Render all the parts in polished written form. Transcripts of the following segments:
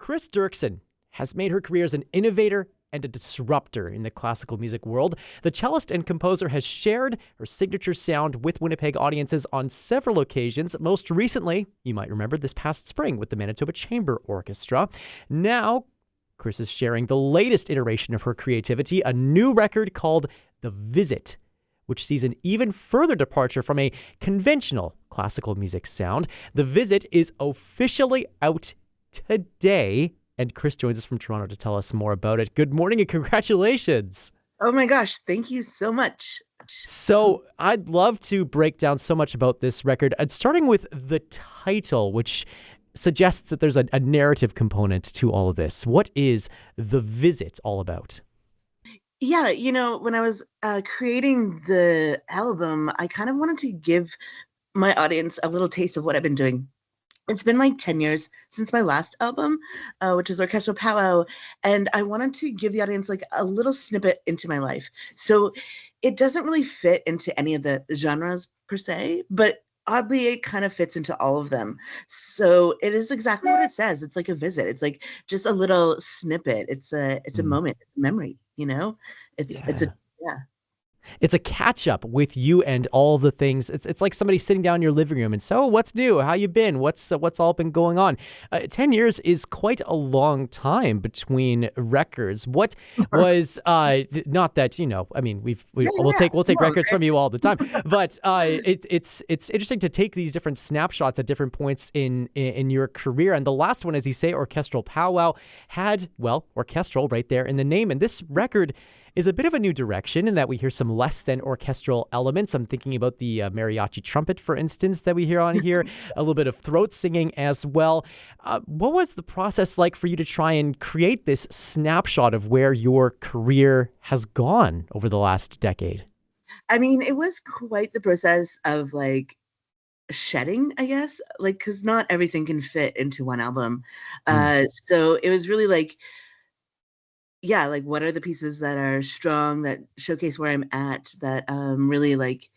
Cris Derksen has made her career as an innovator and a disruptor in the classical music world. The cellist and composer has shared her signature sound with Winnipeg audiences on several occasions. Most recently, you might remember this past spring with the Manitoba Chamber Orchestra. Now, Cris is sharing the latest iteration of her creativity, a new record called The Visit, which sees an even further departure from a conventional classical music sound. The Visit is officially out today, and Cris joins us from Toronto to tell us more about it. Good morning and congratulations. Oh my gosh, thank you so much. So I'd love to break down so much about this record, starting with the title, which suggests that there's a narrative component to all of this. What is The Visit all about? Yeah, when I was creating the album, I kind of wanted to give my audience a little taste of what I've been doing. It's been like 10 years since my last album, which is Orchestral Powwow, and I wanted to give the audience like a little snippet into my life. So it doesn't really fit into any of the genres per se, but oddly it kind of fits into all of them. So it is exactly what it says. It's like a visit. It's like just a little snippet. It's a moment, it's a memory, It's a yeah. It's a catch-up with you and all the things. It's like somebody sitting down in your living room and so, what's new? How you been? What's all been going on? 10 years is quite a long time between records. What was not that, I mean, we'll take records from you all the time, but it's interesting to take these different snapshots at different points in your career. And the last one, as you say, Orchestral Powwow, had, orchestral right there in the name. And this record is a bit of a new direction in that we hear some less than orchestral elements. I'm thinking about the mariachi trumpet, for instance, that we hear on here, a little bit of throat singing as well. What was the process like for you to try and create this snapshot of where your career has gone over the last decade? I mean, it was quite the process of like shedding, I guess, like, because not everything can fit into one album. So it was really like, yeah, like what are the pieces that are strong, that showcase where I'm at, that really like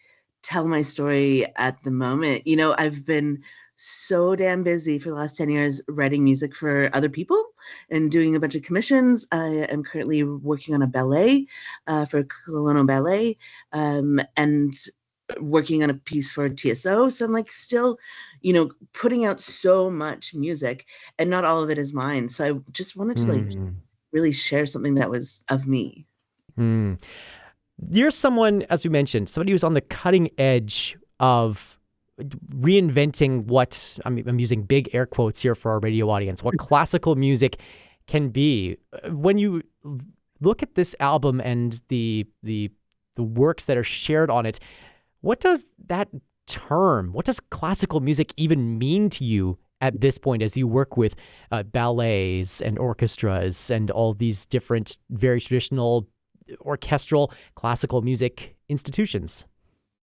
tell my story at the moment. I've been so damn busy for the last 10 years writing music for other people and doing a bunch of commissions. I am currently working on a ballet for Colonel Ballet and working on a piece for TSO. So I'm like still, putting out so much music and not all of it is mine. So I just wanted to like really share something that was of me. You're someone, as we mentioned, somebody who's on the cutting edge of reinventing what, I'm using big air quotes here for our radio audience, what classical music can be. When you look at this album and the works that are shared on it, what does classical music even mean to you at this point, as you work with ballets and orchestras and all these different, very traditional orchestral classical music institutions?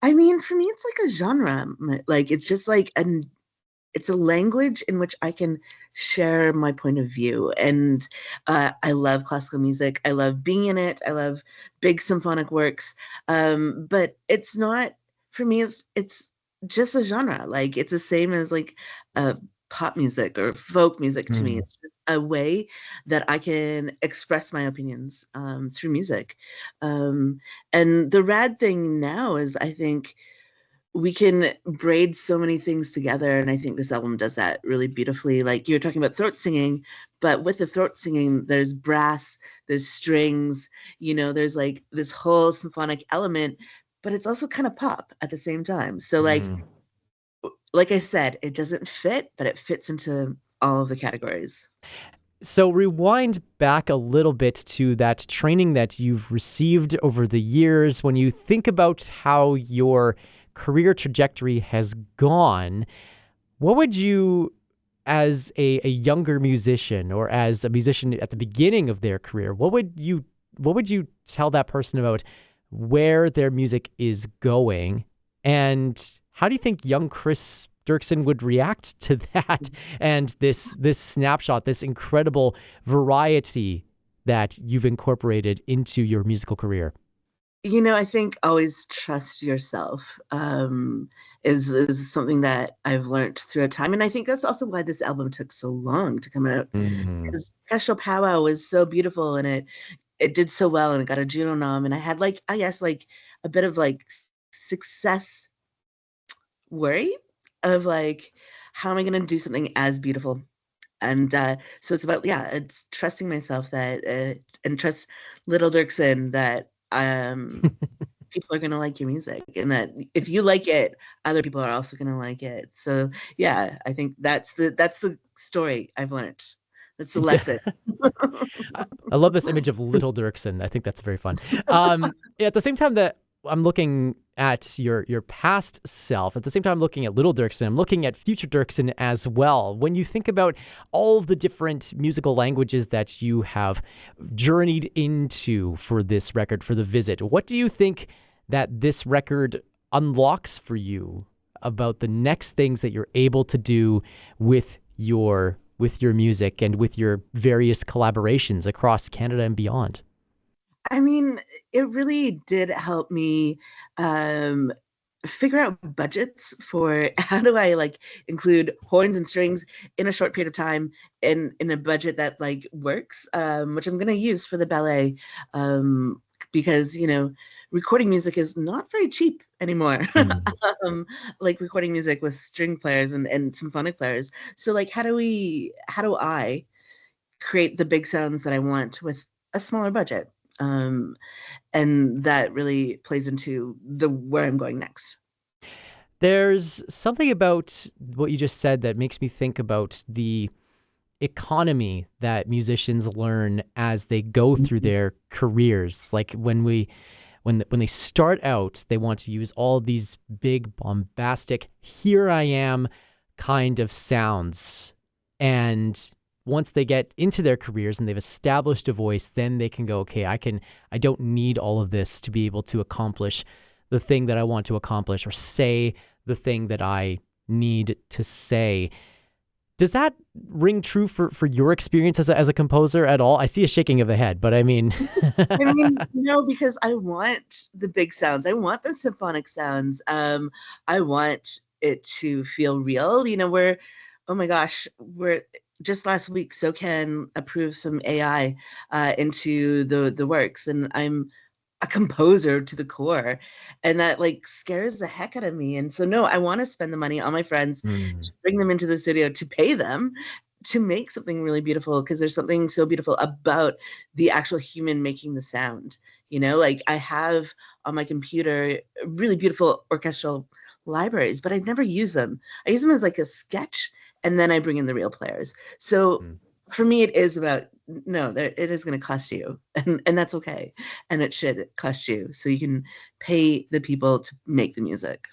I mean, for me, it's like a genre. Like, it's just like it's a language in which I can share my point of view. And I love classical music. I love being in it. I love big symphonic works. But it's not, for me, it's just a genre. Like, it's the same as like pop music or folk music to me. It's just a way that I can express my opinions through music. And the rad thing now is I think we can braid so many things together. And I think this album does that really beautifully. Like you were talking about throat singing, but with the throat singing, there's brass, there's strings, there's like this whole symphonic element, but it's also kind of pop at the same time. So like I said, it doesn't fit, but it fits into all of the categories. So rewind back a little bit to that training that you've received over the years. When you think about how your career trajectory has gone, what would you, as a younger musician or as a musician at the beginning of their career, what would you tell that person about where their music is going? And how do you think young Cris Derksen would react to that and this snapshot, this incredible variety that you've incorporated into your musical career? I think always trust yourself, is something that I've learned through time. And I think that's also why this album took so long to come out, Mm. because Orchestral Powwow was so beautiful, and it did so well, and it got a Juno nom, and I had, like, I guess, like, a bit of, like, success worry of, like, how am I going to do something as beautiful? And so it's about, yeah, it's trusting myself that, and trust Little Dirksen that, people are going to like your music, and that if you like it, other people are also going to like it. So yeah, I think that's the story I've learned. That's the Yeah. lesson. I love this image of Little Dirksen. I think that's very fun. At the same time that I'm looking at your past self, at the same time I'm looking at Little Dirksen, I'm looking at future Dirksen as well. When you think about all of the different musical languages that you have journeyed into for this record, for The Visit, what do you think that this record unlocks for you about the next things that you're able to do with your music and with your various collaborations across Canada and beyond? I mean, it really did help me, um, figure out budgets for how do I, like, include horns and strings in a short period of time in a budget that, like, works, which I'm gonna use for the ballet, because, recording music is not very cheap anymore. Mm. um, like, recording music with string players and symphonic players. So, like, how do I create the big sounds that I want with a smaller budget? Um, and that really plays into the where I'm going next. There's something about what you just said that makes me think about the economy that musicians learn as they go through Mhm. their careers. Like when they start out, they want to use all these big bombastic "here I am" kind of sounds. And once they get into their careers and they've established a voice, then they can go, okay, I don't need all of this to be able to accomplish the thing that I want to accomplish or say the thing that I need to say. Does that ring true for your experience as a composer at all? I see a shaking of the head, but I mean, I mean, no, because I want the big sounds. I want the symphonic sounds. I want it to feel real. Oh my gosh, we're just last week, SOCAN approved some AI into the works, and I'm a composer to the core, and that, like, scares the heck out of me. And so no, I want to spend the money on my friends, mm, to bring them into the studio, to pay them to make something really beautiful, because there's something so beautiful about the actual human making the sound. Like, I have on my computer really beautiful orchestral libraries, but I never use them. I use them as, like, a sketch, and then I bring in the real players. So mm. for me, it is about, no, it is going to cost you, and that's okay, and it should cost you, so you can pay the people to make the music.